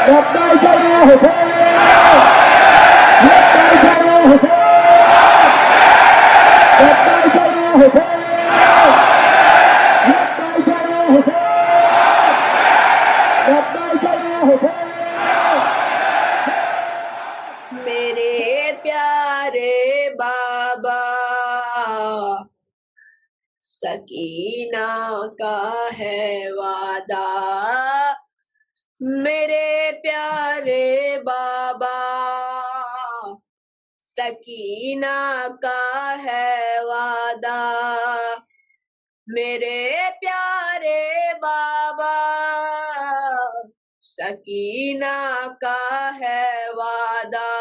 लब्बाइक या हुसैन, लब्बाइक या हुसैन, लब्बाइक या हुसैन, लब्बाइक या हुसैन, लब्बाइक या हुसैन। मेरे प्यारे बाबा सकीना का है वादा, मेरे प्यारे बाबा सकीना का है वादा, मेरे प्यारे बाबा सकीना का है वादा।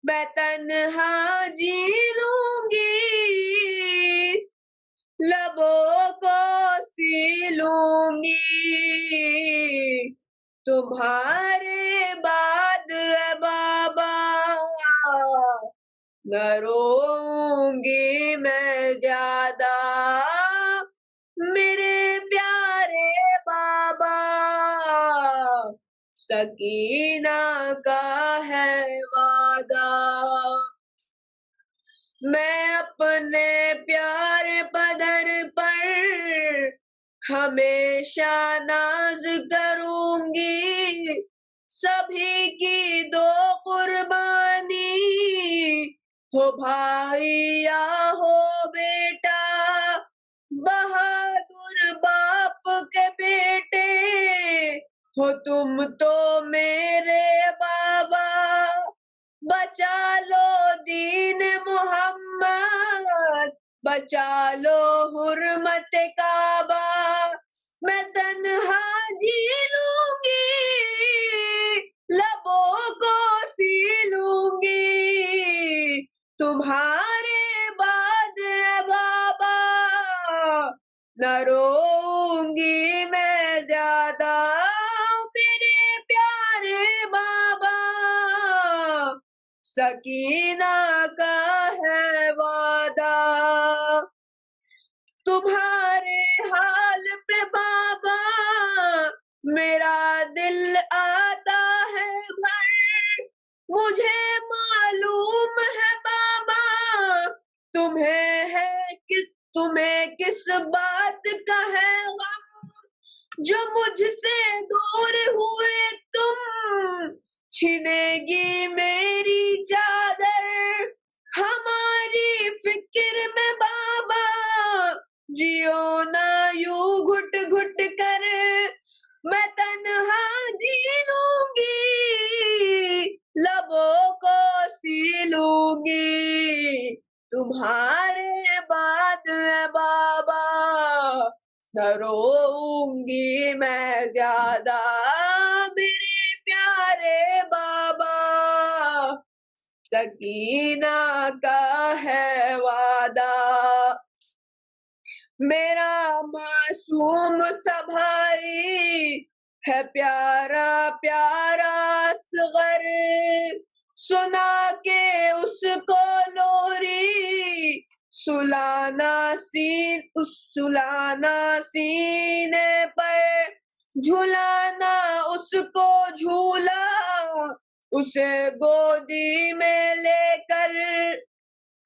मैं तन्हा जी लूंगी, लबों को सी लूंगी, तुम्हारे बाद बाबा न रोऊंगी मैं ज्यादा, मेरे प्यारे बाबा सकीना का है वादा। मैं अपने प्यारे पदर पर हमेशा नाज करूंगी, सभी की दो कुर्बानी, हो भाई या हो बेटा, बहादुर बाप के बेटे हो तुम तो मेरे बाबा, बचा लो दीन मोहम्मद, बचा लो हुर्मत काबा। मैं तन्हा जी लूंगी, लबों को सी लूंगी, तुम्हारे बाद बाबा न रोऊंगी मैं ज्यादा, मेरे प्यारे बाबा सकीना का है वादा। तुम्हारे हाल पे बाबा मेरा दिल आता है भर, मुझे मालूम है बाबा तुम्हें किस बात का है गम, जो मुझसे दूर हुए तुम, छिनेगी मेरी चादर, हमारी फिक्र में बाबा जियो ना यूं घुट घुट कर, मैं तन्हा जी लूंगी, लबों को सी लूंगी, तुम्हारे बाद बाबा न रोऊंगी मैं ज्यादा, मेरे प्यारे बाबा सकीना का है वादा। मेरा मासूम सा भाई है प्यारा प्यारा असगर, सुना के उसको लोरी, सुलाना सीने पर, झुलाना उसको झूला, उसे गोदी में लेकर,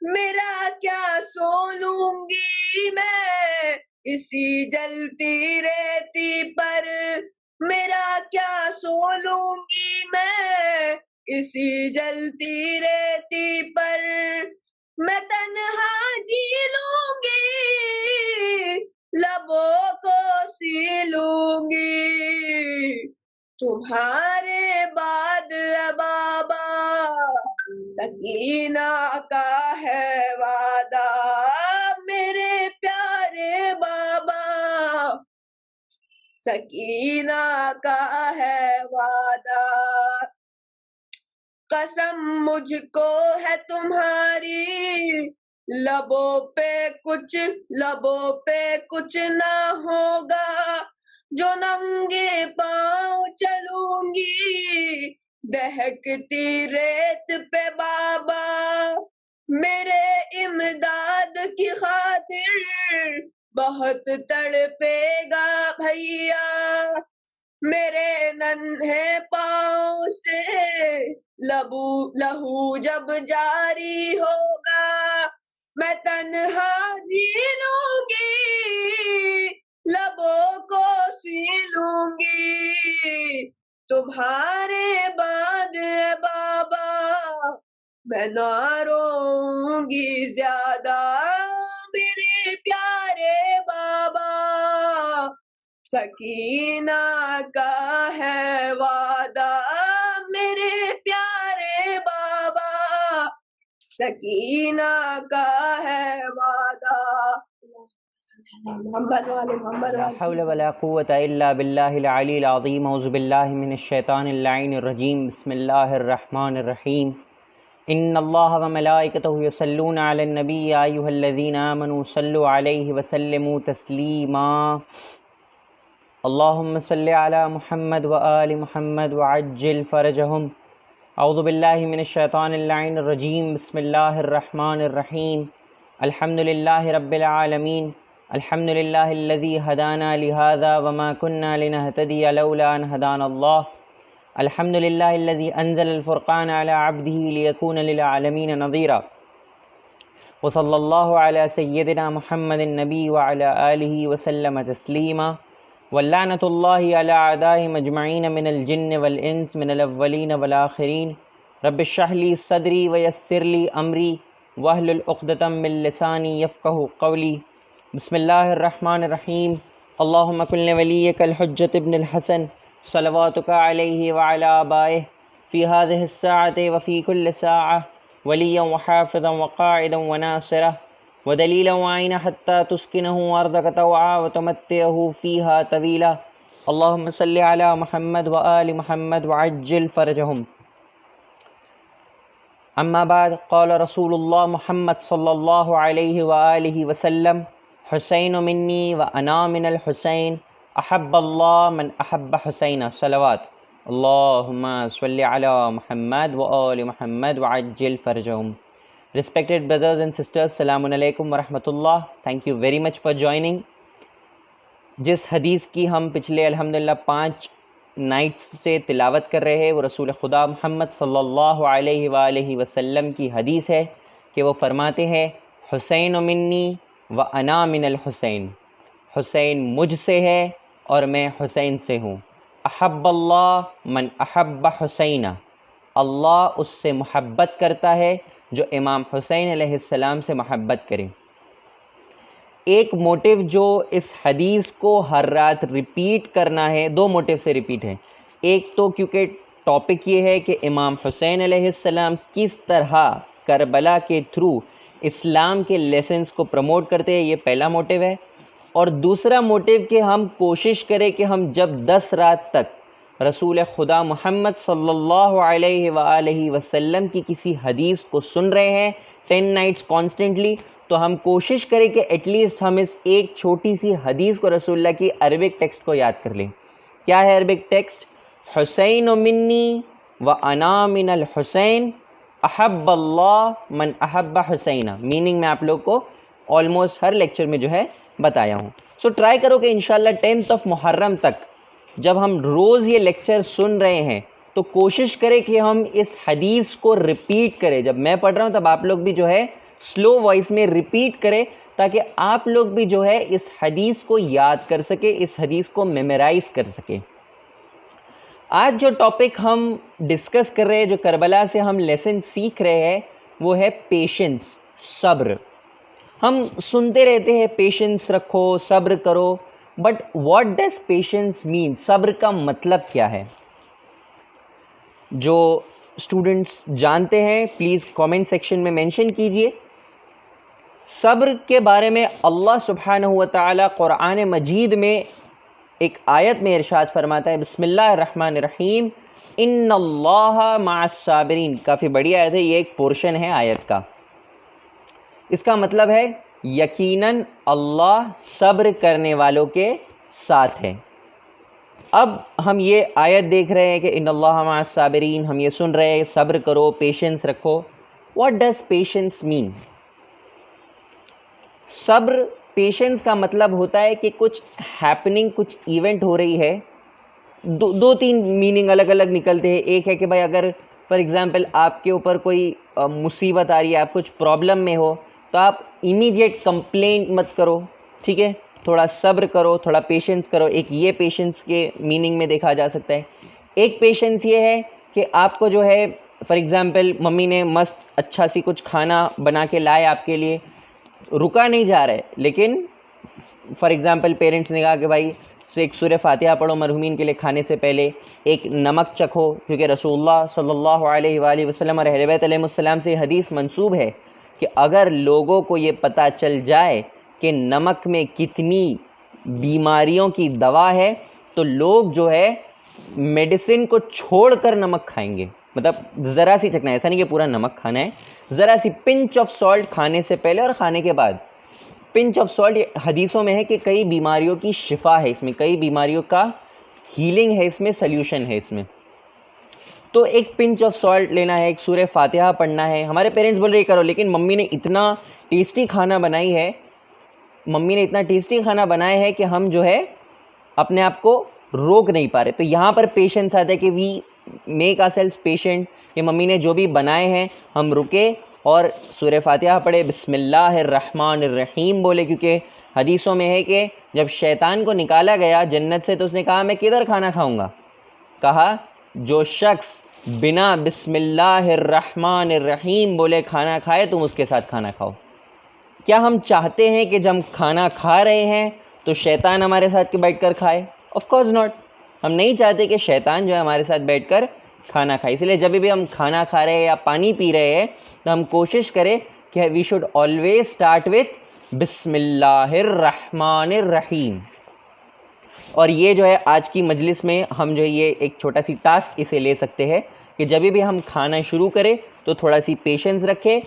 मेरा क्या सो लूंगी मैं इसी जलती रेती पर, मेरा क्या सो लूंगी मैं इसी जलती रेती पर, मैं तन्हा जी लूंगी, लबों को सी लूंगी, तुम्हारे बाद बाबा सकीना का है वादा, मेरे प्यारे बाबा सकीना का है वादा। कसम मुझको है तुम्हारी, लबों पे कुछ ना होगा, जो नंगे पांव चलूंगी दहकती रेत पे बाबा, मेरे इमदाद की खातिर बहुत तड़पेगा भैया, मेरे नन्हे पाँव से लहू जब जारी होगा, मैं तन्हा जी लूंगी, लबों को सी लूंगी। तुम्हारे बाद बाबा मैं ना रोऊंगी ज्यादा, मेरे प्यारे बाबा। सकीना का है वादा, मेरे प्यारे बाबा, सकीना का है वादा। मोहम्मद वाले मोहम्मद ला हौला वला कुव्वता इल्ला बिल्लाहिल अलील अज़ीम। औज़ु बिल्लाहि मिनश शैतानिर लाइनिर रजीम। बिस्मिल्लाहिर रहमानिर रहीम। इन्नल्लाह व मलाइकतहु यसल्लूना अलन नबी या अय्युहल्लज़ीना आमनू सल्लु अलैहि व सल्लिमू तस्लीमा। अल्लाहुम्मा सल्लि अला मुहम्मद व आलि मुहम्मद व अज्जिल फरजहुम। औज़ु बिल्लाहि मिनश शैतानिर लाइनिर रजीम। बिस्मिल्लाहिर रहमानिर रहीम। अल्हम्दुलिल्लाहि रब्बिल आलमीन। अल्हम्दुलिल्लाहिल्लज़ी हदाना लिहाज़ा वमा कुन्ना लिनहतदिया लौला अन हदानल्लाह। अल्हम्दुलिल्लाहिल्लज़ी अंज़लल फ़ुरक़ान अला अब्दिही लियकून लिल आलमीन नज़ीरा। व सल्लल्लाहु अला सय्यिदिना मुहम्मदिन नबी व अला आलिहि व सल्लम तस्लीमा। वल्लानतुल्लाहि अला अदाइहिम अजमईन मिनल जिन्न वल इंस मिनल अव्वलीन वल आखिरीन। रब्बिश्रह ली सदरी व यस्सिर ली अमरी वहलुल उक़दतम मिन लिसानी यफ़क़हू क़ौली। बिस्मिल्लाहिर्रहमानिर्रहीम। अल्लाहुम्मा कुल्लि वलिय्यकल हुज्जत इब्नुल हसन सलवातुका अलैहि व अला आबाइहि फ़ी हाज़िहि स्साअति व फ़ी कुल्लि साअह वलिय्यन व हाफ़िज़न व क़ाइदन व नासिरह व दलीलन व आइना हत्ता तुस्किनहु अर्दक तवआ व तुमत्तिअहु फ़ीहा तवीला। अल्लाहुम्मा सल्लि अला मुहम्मद व आलि मुहम्मद व अज्जिल फ़रजहुम। अम्मा बाद क़ाल रसूलुल्लाह मुहम्मद सल्लल्लाहु अलैहि व आलिहि वसल्लम हुसैन मिन्नी व अना मिनल हुसैन अहब्बल्लाह मन अहब्ब हुसैन। सलवात अल्लाहुम्मा सल्लि अला मुहम्मद व आलि मुहम्मद व अज्जिल फरजहुम। Respected brothers and sisters, Assalamu alaikum wa rahmatullah. Thank you very much for joining. जिस हदीस की हम पिछले अल्हम्दुलिल्लाह 5 नाइट्स से तिलावत कर रहे हैं वो रसूल खुदा मोहम्मद सल्लल्लाहु अलैहि वसल्लम की हदीस है कि वो फरमाते हैं हुसैन मिन्नी व अना मिनल हुसैन। हुसैन मुझसे है और मैं हुसैन से हूँ। अहब्बल्लाह मन अहब्ब हुसैना। अल्लाह उससे मोहब्बत करता है जो इमाम हुसैन अलैहिस्सलाम से मोहब्बत करे। एक मोटिव जो इस हदीस को हर रात रिपीट करना है, 2 मोटिव से रिपीट है। एक तो क्योंकि टॉपिक ये है कि इमाम हुसैन अलैहिस्सलाम किस तरह करबला के थ्रू इस्लाम के लेसन्स को प्रमोट करते हैं, ये पहला मोटिव है। और दूसरा मोटिव कि हम कोशिश करें कि हम जब 10 रात तक रसूल खुदा मोहम्मद सल्लल्लाहु अलैहि वसल्लम की किसी हदीस को सुन रहे हैं 10 नाइट्स कॉन्स्टेंटली, तो हम कोशिश करें कि एटलीस्ट हम इस एक छोटी सी हदीस को रसूलुल्लाह की अरबिक टेक्स्ट को याद कर लें। क्या है अरबिक टेक्स्ट? हुसैन मिन्नी व अना मिनल हुसैन अहब्बल्लाह मन अहब्ब हुसैना। मीनिंग मैं आप लोग को ऑलमोस्ट हर लेक्चर में जो है बताया हूँ। सो ट्राई करो कि इंशाल्लाह 10th ऑफ मुहर्रम तक जब हम रोज़ ये लेक्चर सुन रहे हैं तो कोशिश करें कि हम इस हदीस को रिपीट करें। जब मैं पढ़ रहा हूँ तब आप लोग भी जो है स्लो वॉइस में रिपीट करें ताकि आप लोग भी जो है इस हदीस को याद कर सके, इस हदीस को मेमोराइज कर सके। आज जो टॉपिक हम डिस्कस कर रहे हैं, जो करबला से हम लेसन सीख रहे हैं, वो है पेशेंस, सब्र। हम सुनते रहते हैं पेशेंस रखो, सब्र करो, but what does patience mean? सब्र का मतलब क्या है? जो स्टूडेंट्स जानते हैं प्लीज़ कमेंट सेक्शन में मेंशन कीजिए। सब्र के बारे में अल्लाह सुब्हानहू व तआला कुरान मजीद में एक आयत में इरशाद फरमाता है, बिस्मिल्लाहिर्रहमानिर्रहीम, इन्नल्लाहा मअस-साबिरीन। काफ़ी बड़ी आयत है, ये एक पोर्शन है आयत का। इसका मतलब है यकीनन अल्लाह सब्र करने वालों के साथ है। अब हम ये आयत देख रहे हैं कि इन्नल्लाहा मअस-साबिरीन, हम ये सुन रहे हैं सब्र करो, पेशेंस रखो। What does patience mean? सब्र, पेशेंस का मतलब होता है कि कुछ हैपनिंग, कुछ इवेंट हो रही है दो तीन मीनिंग अलग अलग निकलते हैं। एक है कि भाई अगर फॉर एग्जांपल आपके ऊपर कोई मुसीबत आ रही है, आप कुछ प्रॉब्लम में हो, तो आप इमीडिएट कंप्लेंट मत करो, ठीक है, थोड़ा सब्र करो, थोड़ा पेशेंस करो। एक ये पेशेंस के मीनिंग में देखा जा सकता है। एक पेशेंस ये है कि आपको जो है फॉर एग्जांपल मम्मी ने मस्त अच्छा सी कुछ खाना बना के लाए आपके लिए, रुका नहीं जा रहा है, लेकिन फॉर एग्जांपल पेरेंट्स ने कहा कि भाई से एक सूरह फातिहा पढ़ो मरहुमीन के लिए खाने से पहले, एक नमक चखो, क्योंकि रसूलुल्लाह सल्लल्लाहु अलैहि वसल्लम और अहले बैत अलैहिमुस्सलाम से हदीस मंसूब है कि अगर लोगों को ये पता चल जाए कि नमक में कितनी बीमारियों की दवा है, तो लोग जो है मेडिसिन को छोड़कर नमक खाएंगे। मतलब ज़रा सी चखना है, ऐसा नहीं कि पूरा नमक खाना है, ज़रा सी पिंच ऑफ सॉल्ट खाने से पहले और खाने के बाद। पिंच ऑफ सॉल्ट हदीसों में है कि कई बीमारियों की शिफा है इसमें, कई बीमारियों का हीलिंग है इसमें, सल्यूशन है इसमें। तो एक पिंच ऑफ सॉल्ट लेना है, एक सूरह फातिहा पढ़ना है। हमारे पेरेंट्स बोल रहे करो, लेकिन मम्मी ने इतना टेस्टी खाना बनाई है, मम्मी ने इतना टेस्टी खाना बनाया है कि हम जो है अपने आप को रोक नहीं पा रहे। तो यहाँ पर पेशेंस आता है कि वी मेक आवरसेल्व्स पेशेंट, कि मम्मी ने जो भी बनाए हैं हम रुके और सूरह फातिहा पढ़े, बिस्मिल्लाहिर्रहमानिर्रहीम बोले, क्योंकि हदीसों में है कि जब शैतान को निकाला गया जन्नत से तो उसने कहा मैं किधर खाना खाऊंगा। कहा जो शख्स बिना बिस्मिल्लाहिर्रहमानिर्रहीम बोले खाना खाए तुम उसके साथ खाना खाओ। क्या हम चाहते हैं कि जब हम खाना खा रहे हैं तो शैतान हमारे साथ के बैठ कर खाए? Of course not. हम नहीं चाहते कि शैतान जो है हमारे साथ बैठकर खाना खाए। इसलिए जब भी हम खाना खा रहे हैं या पानी पी रहे हैं तो हम कोशिश करें कि we should always start with बिस्मिल्लाहिर्रहमानिर्रहीम। और ये जो है आज की मजलिस में हम जो है ये एक छोटा सी टास्क इसे ले सकते हैं कि जब भी हम खाना शुरू करें तो थोड़ा सी पेशेंस रखें,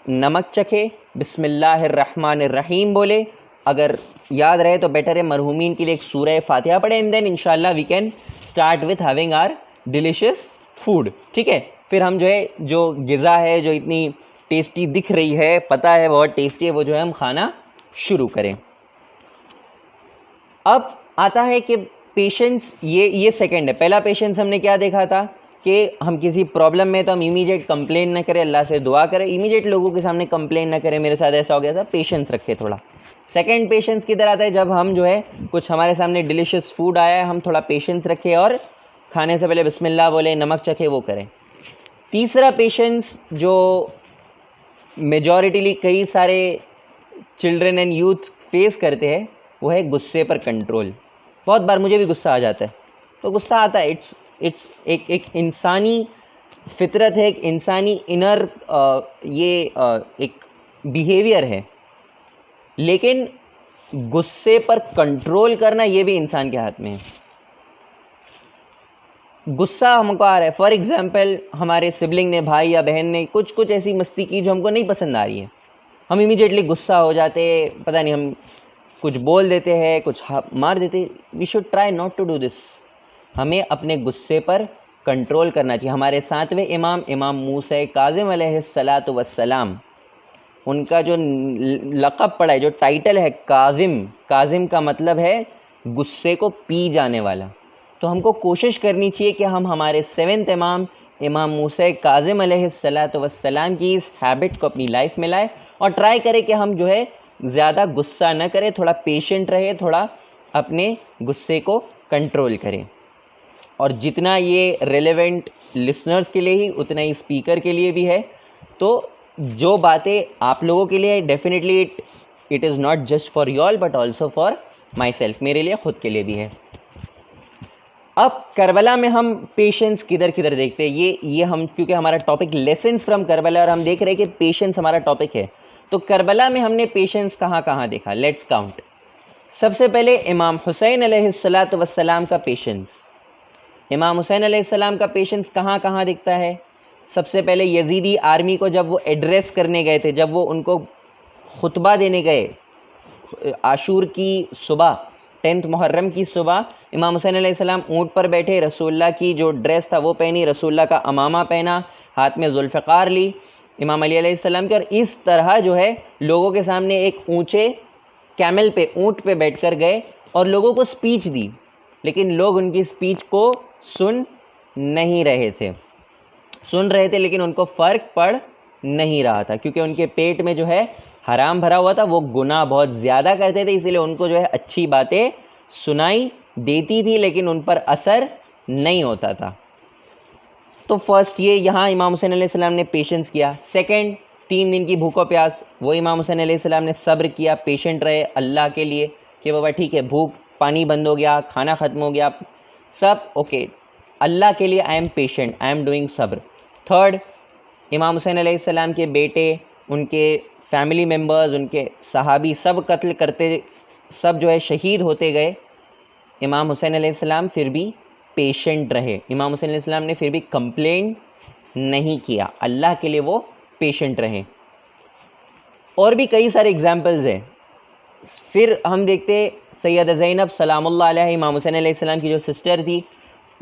नमक चखे, बिस्मिल्लाहिर्रहमानिर्रहीम बोले। अगर याद रहे तो बेटर है मरहुमीन के लिए एक सूरह फातिहा पढ़े, एंड देन इंशाल्लाह we can start with having our delicious food. ठीक है, फिर हम जो है जो ग़िज़ा है जो इतनी टेस्टी दिख रही है, पता है बहुत टेस्टी है, वो जो है हम खाना शुरू करें। अब आता है कि पेशेंस, ये सेकंड है। पहला पेशेंस हमने क्या देखा था कि हम किसी प्रॉब्लम में तो हम इमीडिएट कंप्लेन न करें, अल्लाह से दुआ करें, इमीडिएट लोगों के सामने कंप्लेन न करें मेरे साथ ऐसा हो गया था, पेशेंस रखें थोड़ा। सेकंड पेशेंस किधर आता है? जब हम जो है कुछ हमारे सामने डिलीशियस फूड आया है, हम थोड़ा पेशेंस रखें और खाने से पहले बिस्मिल्लाह बोले, नमक चखे, वो करें। तीसरा पेशेंस जो मेजॉरिटीली कई सारे चिल्ड्रन एंड यूथ फेस करते हैं वो है गुस्से पर कंट्रोल। बहुत बार मुझे भी गुस्सा आ जाता है, तो गुस्सा आता है, इट्स एक इंसानी फितरत है, एक इंसानी इनर एक बिहेवियर है। लेकिन गुस्से पर कंट्रोल करना ये भी इंसान के हाथ में है। गुस्सा हमको आ रहा है, फॉर एग्जांपल हमारे सिबलिंग ने, भाई या बहन ने कुछ ऐसी मस्ती की जो हमको नहीं पसंद आ रही है, हम इमीडिएटली गुस्सा हो जाते, पता नहीं हम कुछ बोल देते हैं, कुछ मार देते। We should try not to do this. हमें अपने गुस्से पर कंट्रोल करना चाहिए। हमारे 7वें इमाम मूसा काज़िम अलैहिस्सलातु वस्सलाम, उनका जो लक़ब पड़ा है, जो टाइटल है काज़िम का मतलब है गुस्से को पी जाने वाला। तो हमको कोशिश करनी चाहिए कि हम हमारे 7वें इमाम मूसा काज़िम अलैहिस्सलातु वस्सलाम की इस हैबिट को अपनी लाइफ में लाए और ट्राई करें कि हम जो है ज़्यादा गुस्सा न करें, थोड़ा पेशेंट रहे, थोड़ा अपने गुस्से को कंट्रोल करें। और जितना ये रेलेवेंट लिसनर्स के लिए ही उतना ही स्पीकर के लिए भी है। तो जो बातें आप लोगों के लिए definitely it is not just for you all but also for my self, मेरे लिए ख़ुद के लिए भी है। अब करबला में हम पेशेंस किधर किधर देखते हैं, ये हम, क्योंकि हमारा टॉपिक लेसन्स फ्रॉम करबला और हम देख रहे हैं कि पेशेंस हमारा टॉपिक है, तो करबला में हमने पेशेंस कहाँ कहाँ देखा, लेट्स काउंट। सबसे पहले इमाम हुसैन अलैहिस्सलातु वस्सलाम का पेशेंस। इमाम हुसैन अलैहिस्सलाम का पेशेंस कहाँ कहाँ दिखता है? सबसे पहले यजीदी आर्मी को जब वो एड्रेस करने गए थे, जब वो उनको खुतबा देने गए आशूर की सुबह, 10 मुहर्रम की सुबह, इमाम हुसैन अलैहिस्सलाम ऊँट पर बैठे, रसूलुल्लाह की जो ड्रेस था वो पहनी, रसूलुल्लाह का अमामा पहना, हाथ में जुल्फ़िकार ली इमाम अली अलैहिस्सलाम के, और इस तरह जो है लोगों के सामने एक ऊँचे कैमल पे, ऊँट पे बैठकर गए और लोगों को स्पीच दी। लेकिन लोग उनकी स्पीच को सुन नहीं रहे थे, सुन रहे थे लेकिन उनको फ़र्क पड़ नहीं रहा था, क्योंकि उनके पेट में जो है हराम भरा हुआ था, वो गुनाह बहुत ज़्यादा करते थे, इसीलिए उनको जो है अच्छी बातें सुनाई देती थी लेकिन उन पर असर नहीं होता था। तो फर्स्ट ये यहाँ इमाम हुसैन अलैहिस्सलाम ने पेशेंस किया। सेकंड, 3 दिन की भूखो प्यास, वो इमाम हुसैन अलैहिस्सलाम ने सब्र किया, पेशेंट रहे अल्लाह के लिए कि बाबा ठीक है, भूख, पानी बंद हो गया, खाना ख़त्म हो गया, सब ओके, अल्लाह के लिए I am patient, I am doing सब्र। थर्ड, इमाम हुसैन अलैहिस्सलाम के बेटे, उनके फैमिली मेम्बर्स, उनके सहाबी सब कत्ल करते, सब जो है शहीद होते गए, इमाम हुसैन अलैहिस्सलाम फिर भी पेशेंट रहे। इमाम हुसैन अलैहिस्सलाम ने फिर भी कंप्लेन नहीं किया, अल्लाह के लिए वो पेशेंट रहे। और भी कई सारे एग्जाम्पल्स हैं। फिर हम देखते सैयदा ज़ैनब सलामुल्लाह अलैहा, इमाम हुसैन अलैहिस्सलाम की जो सिस्टर थी,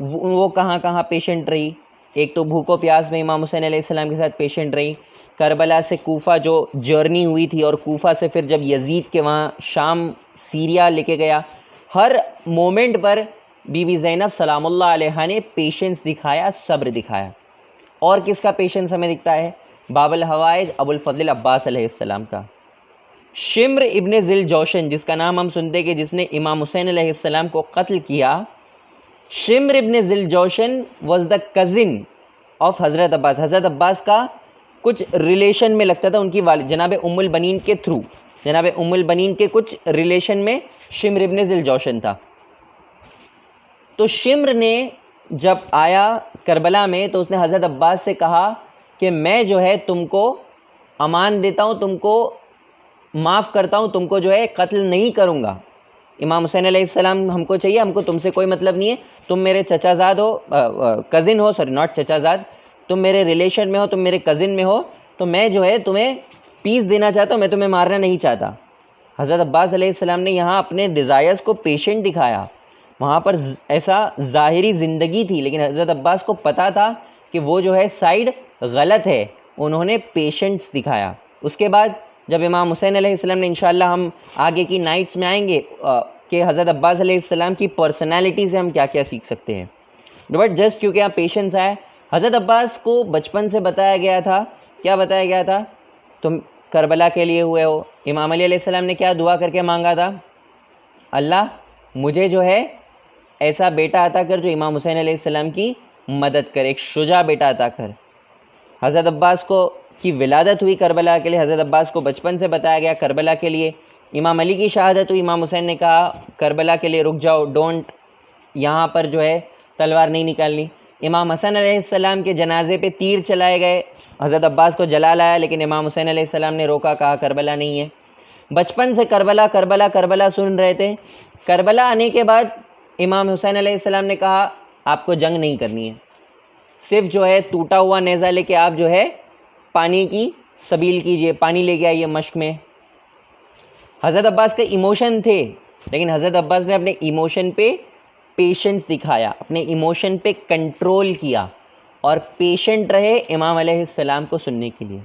वो कहाँ कहाँ पेशेंट रही। एक तो भूखो प्यास में इमाम हुसैन अलैहिस्सलाम के साथ पेशेंट रही, करबला से कूफ़ा जो जर्नी हुई थी और कूफ़ा से फिर जब यजीद के वहाँ शाम सीरिया लेके गया, हर मोमेंट पर बीबी ज़ैनब सलामुल्लाह अलैहा ने पेशेंस दिखाया, सब्र दिखाया। और किसका पेशेंस हमें दिखता है? बाबुल हवाइज अबुल फज़ल अब्बास अलैहिस्सलाम का। शिम्र इब्ने ज़िल जौशन, जिसका नाम हम सुनते कि जिसने इमाम हुसैन अलैहिस्सलाम को कत्ल किया, शिम्र इब्ने ज़िल जौशन वॉज द कज़िन ऑफ हज़रत अब्बास। हज़रत अब्बास का कुछ रिलेशन में लगता था, उनकी वालिद जनाब उम्मुल बनीन के थ्रू, जनाब उम्मुल बनीन के कुछ रिलेशन में शिम्र इब्ने ज़िल जौशन था। तो शिम्र ने जब आया करबला में तो उसने हज़रत अब्बास से कहा कि मैं जो है तुमको अमान देता हूँ, तुमको माफ़ करता हूँ, तुमको जो है कत्ल नहीं करूँगा। इमाम हुसैन अलैहिस्सलाम हमको चाहिए, हमको तुमसे कोई मतलब नहीं है, तुम मेरे चचाजाद हो, कज़िन हो, सॉरी नॉट चचाजाद, तुम मेरे रिलेशन में हो, तुम मेरे कज़िन में हो, तो मैं जो है तुम्हें पीस देना चाहता हूँ, मैं तुम्हें मारना नहीं चाहता। हज़रत अब्बास अलैहिस्सलाम ने यहाँ अपने डिज़ायर्स को पेशेंट दिखाया। वहाँ पर ऐसा ज़ाहिरी ज़िंदगी थी, लेकिन हज़रत अब्बास को पता था कि वो जो है साइड गलत है, उन्होंने पेशेंस दिखाया। उसके बाद जब इमाम हुसैन अलैहिस्सलाम ने, इंशाअल्लाह हम आगे की नाइट्स में आएंगे कि हज़रत अब्बास अलैहिस्सलाम की पर्सनैलिटी से हम क्या क्या सीख सकते हैं, बट जस्ट क्योंकि यहाँ पेशेंस आया। हज़रत अब्बास को बचपन से बताया गया था, क्या बताया गया था? तुम करबला के लिए हुए हो। इमाम अली अलैहिस्सलाम ने क्या दुआ करके मांगा था? अल्लाह मुझे जो है ऐसा बेटा अता कर जो इमाम हुसैन अलैहिस्सलाम की मदद करे, एक शुजा बेटा अता कर। हज़रत अब्बास को की विलादत हुई करबला के लिए, हज़रत अब्बास को बचपन से बताया गया करबला के लिए। इमाम अली की शहादत हुई, इमाम हुसैन ने कहा करबला के लिए रुक जाओ, डोंट, यहाँ पर जो है तलवार नहीं निकालनी। इमाम हसन अलैहिस्सलाम के जनाजे पे तीर चलाए गए, हज़रत अब्बास को जला लाया, लेकिन इमाम हुसैन अलैहिस्सलाम ने रोका, कहा करबला नहीं है। बचपन से करबला करबला करबला सुन रहे थे। करबला आने के बाद इमाम हुसैन अलैहिस्सलाम ने कहा आपको जंग नहीं करनी है, सिर्फ जो है टूटा हुआ नेज़ा लेके आप जो है पानी की सबील कीजिए, पानी लेके आइए मश्क में। हज़रत अब्बास के इमोशन थे, लेकिन हज़रत अब्बास ने अपने इमोशन पे पेशेंस दिखाया, अपने इमोशन पे कंट्रोल किया और पेशेंट रहे इमाम अलैहिस्सलाम को सुनने के लिए।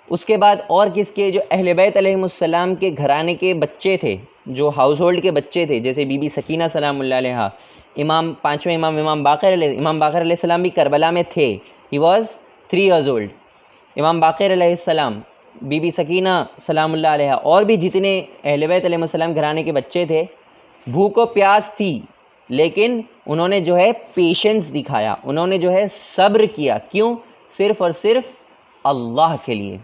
उसके बाद और किसके, जो अहले बैत अलैहिमुस्सलाम के घराने के बच्चे थे, जो हाउस होल्ड के बच्चे थे, जैसे बीबी सकीना सलामुल्लाह अलैहा, इमाम पाँचवें इमाम बाक़िर अलैहिस्सलाम भी करबला में थे, ही वॉज 3 years old। इमाम बाक़िर अलैहिस्सलाम, बीबी सकीना सलामुल्लाह अलैहा, और भी जितने अहले बैत अलैहिमुस्सलाम घराने के बच्चे थे, भूख और प्यास थी, लेकिन उन्होंने जो है पेशेंस दिखाया, उन्होंने जो है सब्र किया। क्यों? सिर्फ़ और सिर्फ अल्लाह के लिए,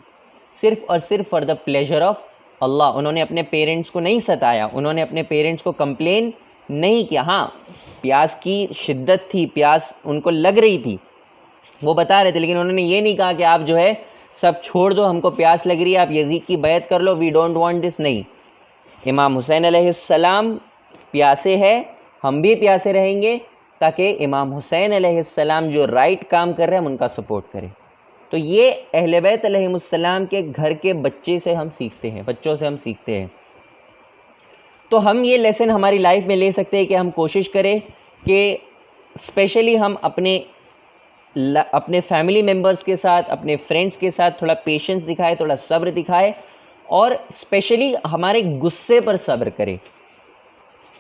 सिर्फ़ और सिर्फ फॉर द प्लेजर ऑफ अल्लाह। उन्होंने अपने पेरेंट्स को नहीं सताया, उन्होंने अपने पेरेंट्स को कंप्लेन नहीं किया। हाँ, प्यास की शिद्दत थी, प्यास उनको लग रही थी, वो बता रहे थे, लेकिन उन्होंने ये नहीं कहा कि आप जो है सब छोड़ दो, हमको प्यास लग रही है, आप यजीद की बैत कर लो, वी डोंट वांट दिस। नहीं, इमाम हुसैन अलैहिस्सलाम प्यासे हैं, हम भी प्यासे रहेंगे, ताकि इमाम हुसैन अलैहिस्सलाम जो राइट काम कर रहे हैं हम उनका सपोर्ट करें। तो ये अहले बैत अलैहिमुस्सलाम के घर के बच्चे से हम सीखते हैं, बच्चों से हम सीखते हैं। तो हम ये लेसन हमारी लाइफ में ले सकते हैं कि हम कोशिश करें कि स्पेशली हम अपने फैमिली मेम्बर्स के साथ, अपने फ्रेंड्स के साथ थोड़ा पेशेंस दिखाए, थोड़ा सब्र दिखाए, और स्पेशली हमारे गुस्से पर सब्र करें।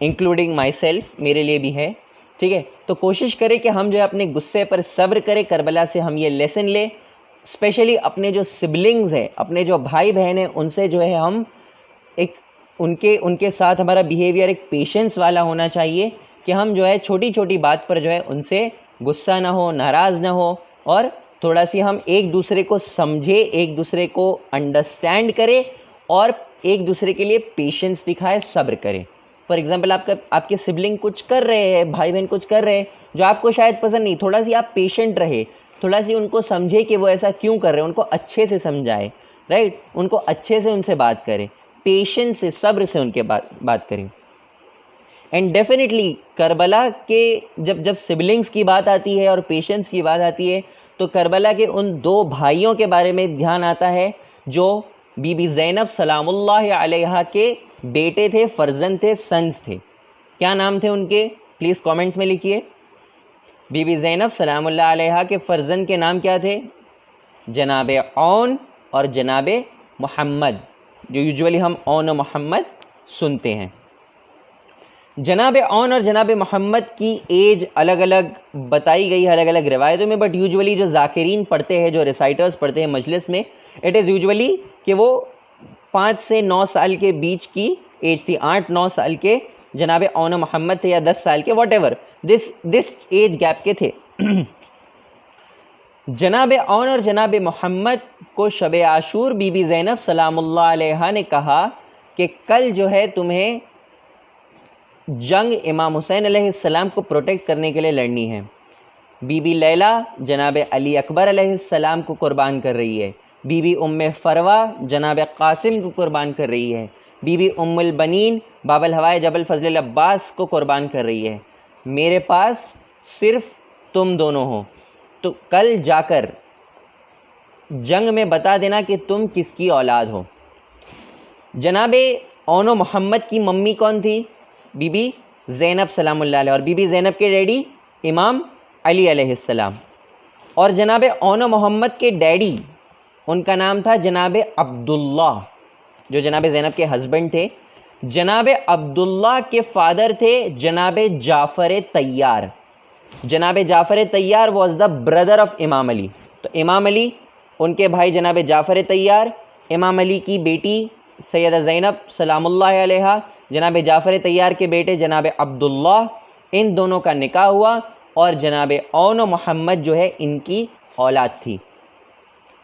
इंक्लूडिंग माई सेल्फ, मेरे लिए भी है, ठीक है। तो कोशिश करें कि हम जो है अपने गुस्से पर सब्र करें, करबला से हम ये लेसन लें, स्पेशली अपने जो सिबलिंग्स हैं, अपने जो भाई बहन हैं, उनसे जो है हम एक उनके साथ हमारा बिहेवियर एक पेशेंस वाला होना चाहिए कि हम जो है छोटी छोटी बात पर जो है उनसे गुस्सा ना हो, नाराज़ ना हो, और थोड़ा सी हम एक दूसरे को समझे, एक दूसरे को अंडरस्टैंड करें और एक दूसरे के लिए पेशेंस दिखाए, सब्र करें। फॉर एग्जांपल आपके सिबलिंग कुछ कर रहे हैं, भाई बहन कुछ कर रहे हैं जो आपको शायद पसंद नहीं, थोड़ा सी आप पेशेंट रहे, थोड़ा सी उनको समझे कि वो ऐसा क्यों कर रहे हैं, उनको अच्छे से समझाए, राइट, उनको अच्छे से उनसे बात करें, पेशेंस से, सब्र से उनके बात करें। एंड डेफिनेटली करबला के जब सिबलिंग्स की बात आती है और पेशेंस की बात आती है तो करबला के उन 2 भाइयों के बारे में ध्यान आता है जो बीबी ज़ैनब सलामुल्लाह अलैहा के बेटे थे, फर्जंद थे, सन्स थे। क्या नाम थे उनके, प्लीज़ कमेंट्स में लिखिए। बीबी ज़ैनब सलामुल्लाह अलैहा के फर्जंद के नाम क्या थे? जनाब औन और जनाब मोहम्मद, जो यूजुअली हम औन और मोहम्मद सुनते हैं। जनाब औन और जनाब मोहम्मद की एज अलग अलग बताई गई है अलग अलग रिवायतों में, बट यूजुअली जो ज़ाकिरीन पढ़ते हैं, जो रिसाइटर्स पढ़ते हैं मजलिस में, इट इज़ यूजुअली कि वो 5 से 9 साल के बीच की एज थी। 8-9 साल के जनाब औन और मोहम्मद थे, या 10 साल के, what ever this age gap के थे। जनाब औन और जनाब मोहम्मद को शब आशूर बीबी ज़ैनब सलामुल्लाह अलैहा ने कहा कि कल जो है तुम्हें जंग इमाम हुसैन अलैहिस्सलाम को प्रोटेक्ट करने के लिए लड़नी है। बीबी लैला जनाब अली अकबर अलैहिस्सलाम को कुर्बान कर रही है। बीबी उम्मे फरवा जनाब कासिम को कुर्बान कर रही है। बीबी उम्मुल बनीन बाबल हवाए जबल फजल अब्बास को कुर्बान कर रही है। मेरे पास सिर्फ तुम दोनों हो, तो कल जाकर जंग में बता देना कि तुम किसकी औलाद हो। जनाब औनो मोहम्मद की मम्मी कौन थी? बीबी ज़ैनब सलामुल्लाह अलैहा, और बीबी ज़ैनब के डैडी इमाम अली अलैहिस्सलाम। और जनाब औनो मोहम्मद के डैडी, उनका नाम था जनाब अब्दुल्ला, जो जनाब ज़ैनब के हस्बैंड थे। जनाब अब्दुल्ला के फादर थे जनाब जाफ़र तैयार। जनाब जाफ़र तैयार वॉज द ब्रदर ऑफ इमाम अली। तो इमाम अली, उनके भाई जनाब जाफ़र तैयार, इमाम अली की बेटी सैयदा ज़ैनब सलामुल्लाह अलैहा, जनाब जाफ़र तैयार के बेटे जनाब अब्दुल्ला, इन दोनों का निकाह हुआ और जनाब औन मोहम्मद जो है इनकी औलाद थी।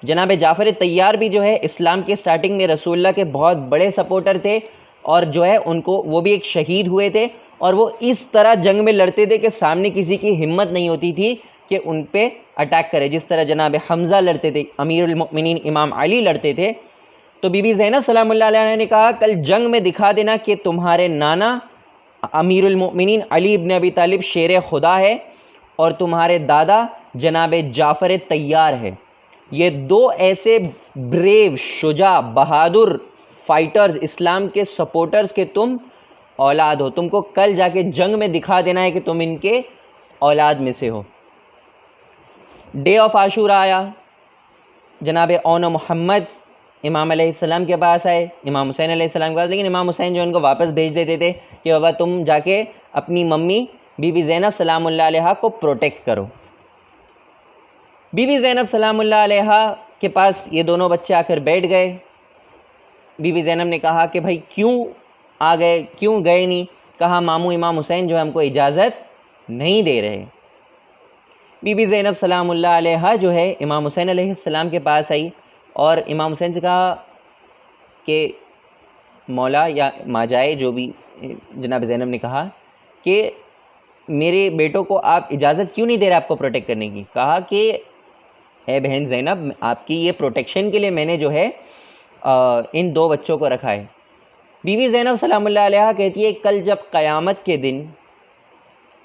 जनाब जाफ़र तैयार भी जो है इस्लाम के स्टार्टिंग में रसूलुल्लाह के बहुत बड़े सपोर्टर थे, और जो है उनको वो भी एक शहीद हुए थे, और वो इस तरह जंग में लड़ते थे कि सामने किसी की हिम्मत नहीं होती थी कि उन पे अटैक करे, जिस तरह जनाब हमज़ा लड़ते थे, अमीरुल मोमिनीन इमाम अली लड़ते थे। तो बीबी ज़ैनब सलामुल्लाह अलैहा ने कहा कल जंग में दिखा देना कि तुम्हारे नाना अमीरुल मोमिनीन अली इब्न अबी तालिब शेर खुदा है और तुम्हारे दादा जनाब जाफ़र तैयार है। ये 2 ऐसे ब्रेव, शुजा, बहादुर फाइटर्स, इस्लाम के सपोर्टर्स के तुम औलाद हो। तुमको कल जाके जंग में दिखा देना है कि तुम इनके औलाद में से हो। डे ऑफ आशूरा आया, जनाब औन मोहम्मद इमाम अलैहिस्सलाम के पास आए, इमाम हुसैन अलैहिस्सलाम के पास, लेकिन इमाम हुसैन जो उनको वापस भेज देते थे कि बाबा तुम जाके अपनी मम्मी बीबी ज़ैनब सलामुल्लाह अलैहा को प्रोटेक्ट करो। बीबी ज़ैनब सलामुल्लाह अलैहा के पास ये दोनों बच्चे आकर बैठ गए। बीबी ज़ैनब ने कहा कि भाई क्यों आ गए, क्यों गए नहीं? कहा मामू इमाम हुसैन जो है हमको इजाज़त नहीं दे रहे। बीबी ज़ैनब सलामुल्लाह अलैहा जो है इमाम हुसैन अलैहिस्सलाम के पास आई और इमाम हुसैन से कहा कि मौला या माजाए, जो भी जनाब ज़ैनब ने कहा कि मेरे बेटों को आप इजाज़त क्यों नहीं दे रहे आपको प्रोटेक्ट करने की? कहा कि ए बहन ज़ैनब, आपकी ये प्रोटेक्शन के लिए मैंने जो है इन 2 बच्चों को रखा है। बीबी ज़ैनब सलामुल्लाह अलैहा कहती है कल जब क़यामत के दिन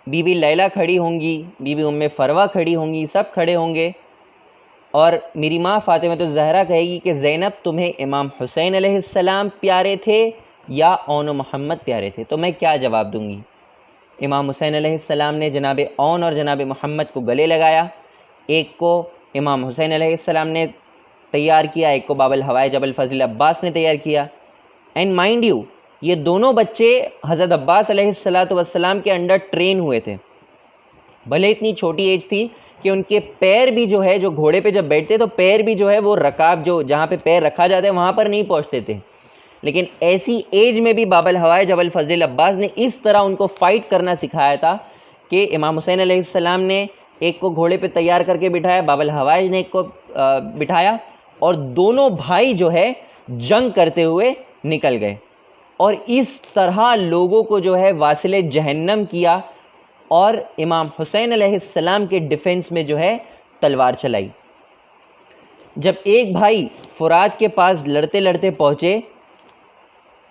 बीबी लैला खड़ी होंगी, बीबी उम्मे फरवा खड़ी होंगी, सब खड़े होंगे, और मेरी माँ फ़ातिमा तो ज़हरा कहेगी कि ज़ैनब तुम्हें इमाम हुसैन अलैहिस्सलाम प्यारे थे या औन मोहम्मद प्यारे थे, तो मैं क्या जवाब दूँगी? इमाम हुसैन अलैहिस्सलाम ने जनाब औन और जनाब मोहम्मद को गले लगाया। एक को इमाम हुसैन अलैहिस्सलाम ने तैयार किया, एक को बाबल हवाए जबल फजल अब्बास ने तैयार किया। एंड माइंड यू, ये दोनों बच्चे हज़रत अब्बास अलैहिस्सलातु वस्सलाम के अंडर ट्रेन हुए थे। भले इतनी छोटी एज थी कि उनके पैर भी जो है, जो घोड़े पे जब बैठते तो पैर भी जो है वो रकाब, जो जहाँ पे पैर रखा जाता है वहाँ पर नहीं पहुँचते थे। लेकिन ऐसी एज में भी बाबल हवाए जबल फजल अब्बास ने इस तरह उनको फ़ाइट करना सिखाया था कि इमाम हुसैन अलैहिस्सलाम ने एक को घोड़े पे तैयार करके बिठाया, बाबल हवाए ने एक को बिठाया, और दोनों भाई जो है जंग करते हुए निकल गए और इस तरह लोगों को जो है वासिले जहन्नम किया और इमाम हुसैन अलैहिस्सलाम के डिफेंस में जो है तलवार चलाई। जब एक भाई फुरात के पास लड़ते लड़ते पहुँचे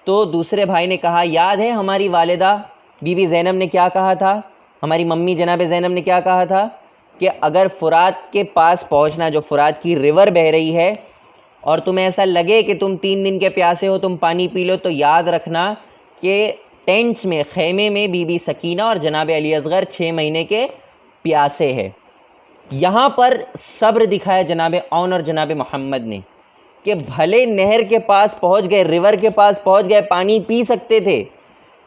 तो दूसरे भाई ने कहा, याद है हमारी वालिदा बीबी ज़ैनब ने क्या कहा था, हमारी मम्मी जनाब ज़ैनब ने क्या कहा था कि अगर फुरात के पास पहुंचना, जो फुरात की रिवर बह रही है, और तुम्हें ऐसा लगे कि तुम 3 दिन के प्यासे हो, तुम पानी पी लो, तो याद रखना कि टेंट्स में, खेमे में बीबी सकीना और जनाब अली असगर 6 महीने के प्यासे हैं। यहाँ पर सब्र दिखाया जनाब औन और जनाब मोहम्मद ने कि भले नहर के पास पहुँच गए, रिवर के पास पहुँच गए, पानी पी सकते थे,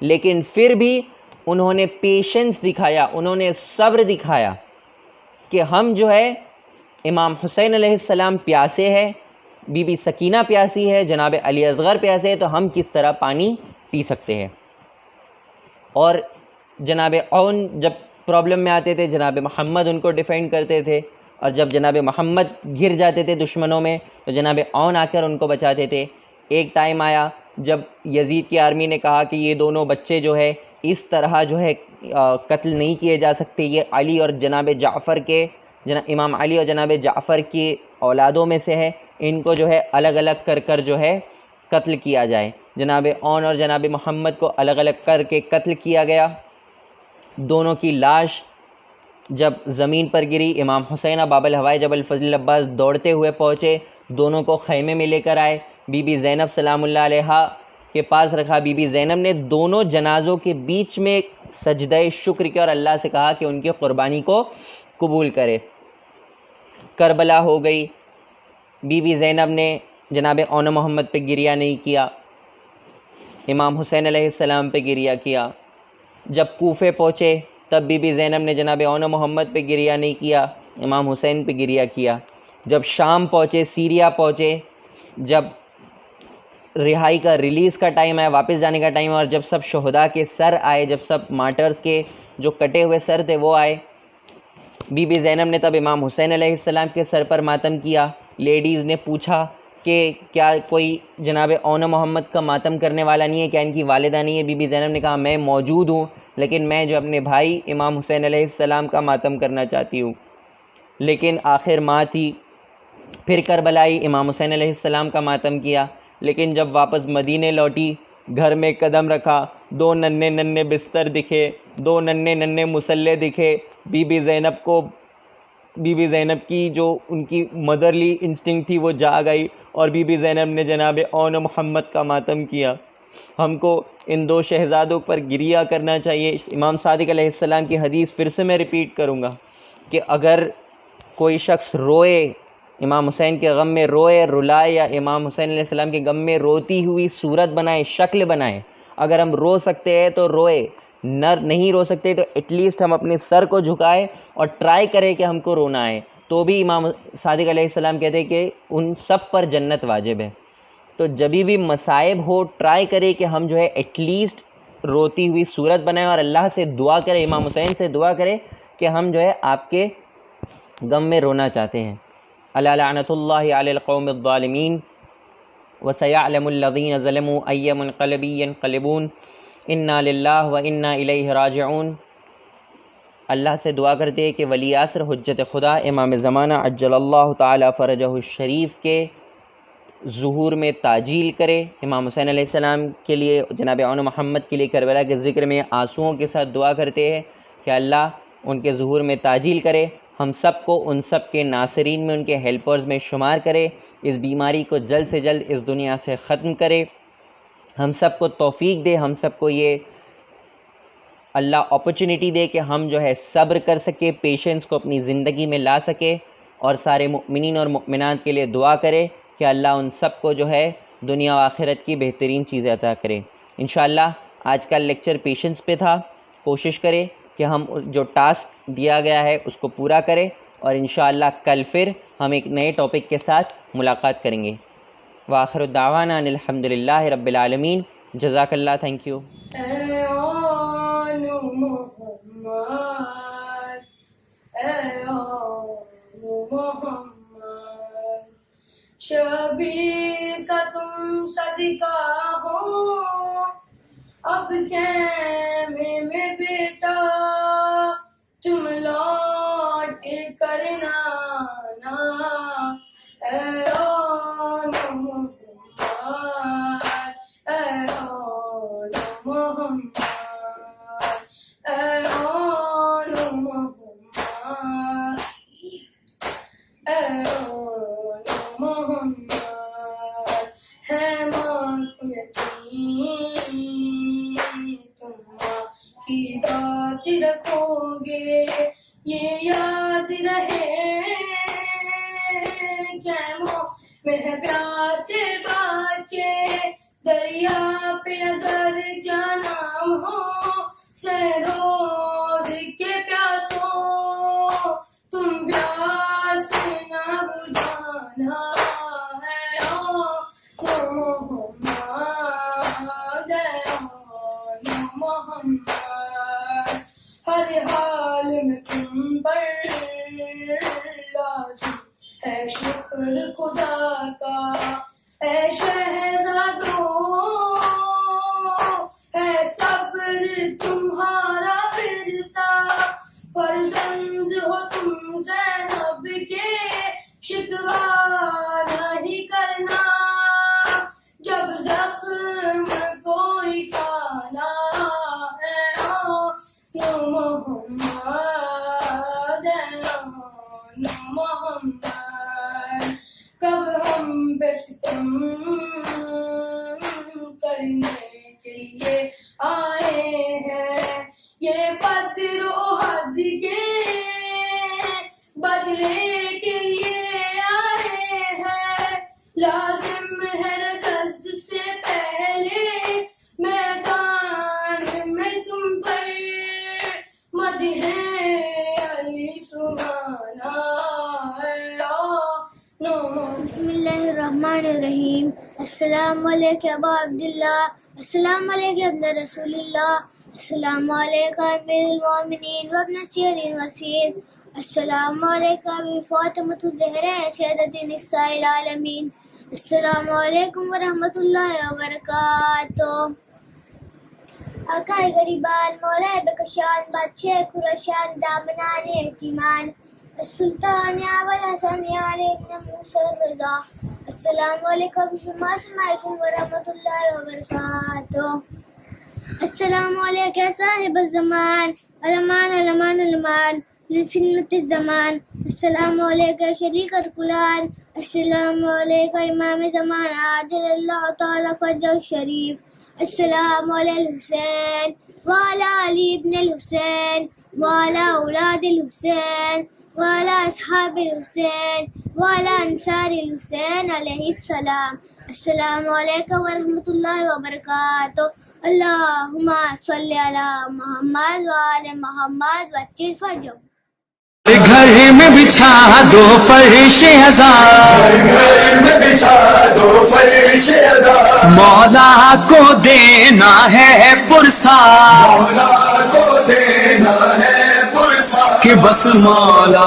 लेकिन फिर भी उन्होंने पेशेंस दिखाया, उन्होंने सब्र दिखाया कि हम जो है इमाम हुसैन अलैहिस्सलाम प्यासे हैं, बीबी सकीना प्यासी है, जनाब अली असगर प्यासे है, तो हम किस तरह पानी पी सकते हैं। और जनाब औन जब प्रॉब्लम में आते थे, जनाब मोहम्मद उनको डिफेंड करते थे, और जब जनाब मोहम्मद घिर जाते थे दुश्मनों में तो जनाब औन आकर उनको बचाते थे। एक टाइम आया जब यजीद की आर्मी ने कहा कि ये दोनों बच्चे जो है इस तरह जो है कत्ल नहीं किए जा सकते, ये अली और जनाब जाफ़र के, इमाम अली और जनाब जाफ़र की औलादों में से है, इनको जो है अलग अलग कर कर जो है कत्ल किया जाए। जनाब औन और जनाब मोहम्मद को अलग अलग करके कत्ल किया गया। दोनों की लाश जब ज़मीन पर गिरी, इमाम हुसैन बाबल हवाए जबल फजल अब्बास दौड़ते हुए पहुँचे, दोनों को खैमे में लेकर आए, बीबी ज़ैनब सलामुल्लाह अलैहा के पास रखा। बीबी ज़ैनब ने दोनों जनाज़ों के बीच में सजदे शुक्र किया और अल्लाह से कहा कि उनकी क़ुरबानी को कबूल करे। करबला हो गई, बीबी ज़ैनब ने जनाब औन मोहम्मद पे गिरिया नहीं किया, इमाम हुसैन अलैहिस्सलाम पे गिरिया किया। जब कूफे पहुँचे तब बीबी ज़ैनब ने जनाब औन मोहम्मद पे गिरिया नहीं किया, इमाम हुसैन पे गिरिया किया। जब शाम पहुँचे, सीरिया पहुँचे, जब रिहाई का, रिलीज़ का टाइम आया, वापस जाने का टाइम, और जब सब शहदा के सर आए, जब सब मार्टर्स के जो कटे हुए सर थे वो आए, बीबी ज़ैनब ने तब इमाम हुसैन अलैहिस्सलाम के सर पर मातम किया। लेडीज़ ने पूछा कि क्या कोई जनाब औन मोहम्मद का मातम करने वाला नहीं है, क्या इनकी वालिदा नहीं है? बीबी ज़ैनब ने कहा, मैं मौजूद हूँ, लेकिन मैं जो अपने भाई इमाम हुसैन अलैहिस्सलाम का मातम करना चाहती हूँ। लेकिन आखिर माँ थी, फिर करबलाई, इमाम हुसैन अलैहिस्सलाम का मातम किया। लेकिन जब वापस मदीने लौटी, घर में कदम रखा, 2 नन्हे नन्हे बिस्तर दिखे, 2 नन्हे नन्हे मुसल्ले दिखे। बीबी ज़ैनब की जो उनकी मदरली इंस्टिंक्ट थी वो जाग आई और बीबी ज़ैनब ने जनाब औन मोहम्मद का मातम किया। हमको इन 2 शहज़ादों पर गिरिया करना चाहिए। इमाम सादिक अलैहिस्सलाम की हदीस फिर से मैं रिपीट करूँगा कि अगर कोई शख्स रोए, इमाम हुसैन के गम में रोए, रुलाए, या इमाम हुसैन अलैहिस्सलाम के गम में रोती हुई सूरत बनाए, शक्ल बनाए, अगर हम रो सकते हैं तो रोए, नहीं रो सकते तो एटलीस्ट हम अपने सर को झुकाए और ट्राई करें कि हमको रोना है, तो भी इमाम सादिक अलैहिस्सलाम कहते हैं कि उन सब पर जन्नत वाजिब है। तो जब भी मसाइब हो, ट्राई करें कि हम जो है एटलीस्ट रोती हुई सूरत बनाएं और अल्लाह से दुआ करें, इमाम हुसैन से दुआ करें कि हम जो है आपके गम में रोना चाहते हैं। अला लअनतुल्लाहि अलल क़ौमिज़ ज़ालिमीन व सयअलमुल लज़ीना ज़लमू अय्य मुनक़लिबिन यनक़लिबून इन्ना लिल्लाहि व इन्ना इलैहि राजिऊन। अल्लाह से दुआ करते हैं कि वली असर हुज्जत खुदा इमाम ज़माना अज्जलल्लाहु ताला फ़रजहु शरीफ के ज़ुहूर में ताजील करे। इमाम हुसैन अलैहिस्सलाम के लिए, जनाब औन मोहम्मद के लिए करबला के ज़िक्र में आंसुओं के साथ दुआ करते हैं कि अल्लाह उनके ज़ुहूर में ताजील करे, हम सब को उन सब के नासरीन में, उनके हेल्पर्स में शुमार करे, इस बीमारी को जल्द से जल्द इस दुनिया से ख़त्म करे, हम सब को तौफ़ीक दे, हम सब को ये अल्लाह अपॉर्चुनिटी दे कि हम जो है सब्र कर सके, पेशेंस को अपनी ज़िंदगी में ला सके, और सारे मुमिनीन और मुमिनात के लिए दुआ करे कि अल्लाह उन सब को जो है दुनिया व आखिरत की बेहतरीन चीज़ें अता करे। इंशाअल्लाह आज का लेक्चर पेशेंस पे था। कोशिश करें कि हम जो टास्क दिया गया है उसको पूरा करें और इंशाअल्लाह कल फिर हम एक नए टॉपिक के साथ मुलाकात करेंगे। व आखिर दावाना अल्हम्दुलिल्लाहि रब्बिल आलमीन। जज़ाकल्लाह, थैंक यू। शबीर का तुम सदका हो, अब खेमे में बेटा तुम लौट करना ना। ऐ ओ मोहम्मद, ऐ ओ मोहम्मद, ऐ ओ मोहम्मद, ऐ ओ मोहम्मद। है मां यकीन तुम मां की बात रखोगे, ये याद रहे कैमों में प्यासे बाचे, दरिया पे अगर क्या नाम हो, सहरोज के प्यासों तुम प्यास ना बुझाना। है ओ मोहम्मद, है ओ मोहम्मद, हर हाल में तुम पर लाज़िम है शुक्र खुदा का। ऐ शहज़ादों है सब्र तुम्हारा विरसा, फर्जंद हो तुम ज़ैनब के, शिकवा नहीं करना जब ज़ख्म कोई खाना। है ओ मोहम्मद, है ओ मोहम्मद, कब हम पे सितम करने के लिए आए हैं, ये बद्र ओहद के बदले के लिए आए हैं। लाजिम है रज़ज़ से पहले मैदान में तुम पर मदहे अली सुनाना। बिस्मिल्लाहिर्रहमानिर्रहीम। अस्सलामु अलैका अबा अब्दुल्लाह, अस्सलामु अलैका इब्न रसूलिल्लाह, अस्सलामु अलैका अमीरुल मोमिनीन व इब्न सय्यदिल वसीम, अस्सलामु अलैका अबी फातिमतु ज़हरा सय्यदतु निस्साइल आलमीन, अस्सलामु अलैकुम व रहमतुल्लाहि व बरकातुहू। आकाए गरीबान मौलाए बेकशान बादशाह खुराशान दामनान एहतिमान सुल्तान अवल हसन यारे इब्न मूसा रज़ा, अस्सलामु अलैकुम व रहमतुल्लाहि व बरकातुहू। अस्सलामु अलैका साहिब ज़मान अलमान अलमान अलमान फिन्नत ज़मान, अस्सलामु अलैका शरीक कुरान, अस्सलामु अलैका इमाम ज़मान आजलल्लाहु तआला फजह शरीफ, अस्सलामु अलैल हुसैन व अला अली इब्न अल हुसैन व अला औलादिल हुसैन व अला अस्हाबिल हुसैन व अला अंसारिल हुसैन अलैहिस्सलाम। अस्सलामु अलैका व रहमतुल्लाहि व बरकातुहू। अल्लाहुम्मा सल्लि अला मुहम्मद व आले मुहम्मद वज्जिल फजर। घर में बिछा दो फर्श हजार, घर में बिछा दो फर्श हजार, मौला को देना है पुरसा, मौला को देना है पुरसा, कि बस मौला